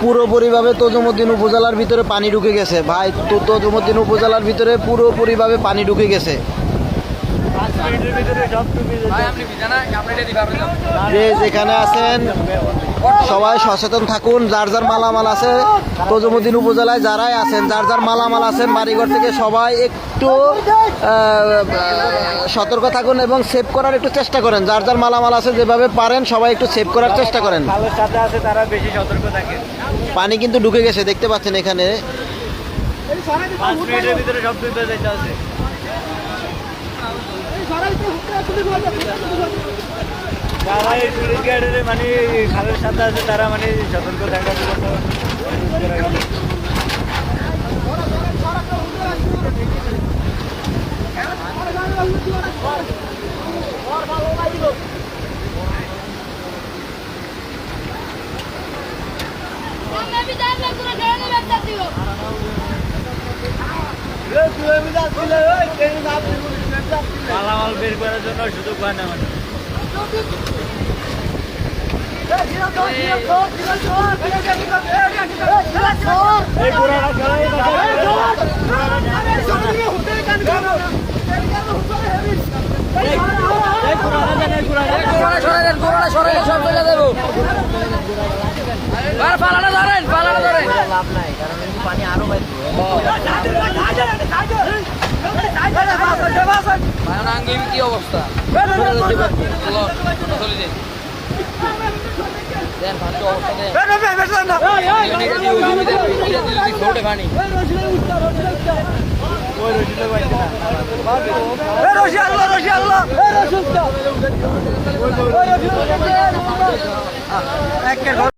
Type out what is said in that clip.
পুরোপুরিভাবে তজুমুদ্দিন উপজেলার ভিতরে পানি ঢুকে গেছে ভাই। তজুমুদ্দিন উপজেলার ভিতরে পুরোপুরিভাবে পানি ঢুকে গেছে। যে যেখানে আছেন সবাই সচেতন থাকুন। যার যার মালামাল আছে তজুমুদ্দিন উপজেলায় যারাই আছেন, যার যার মালামাল আছেন বাড়িঘর থেকে সবাই একটু সতর্ক থাকুন এবং সেভ করার একটু চেষ্টা করেন। যার যার মালামাল আছে যেভাবে পারেন সবাই একটু সেভ করার চেষ্টা করেন। পানি কিন্তু ঢুকে গেছে, দেখতে পাচ্ছেন এখানে। যারা এই টুরিস্ট গাইডের মানে খালের সাথে আছে তারা মানে সতর্ক থাকার জন্য মালামাল বের করার জন্য সুযোগ হয় না মানে। পানি আরো কি অবস্থা রশি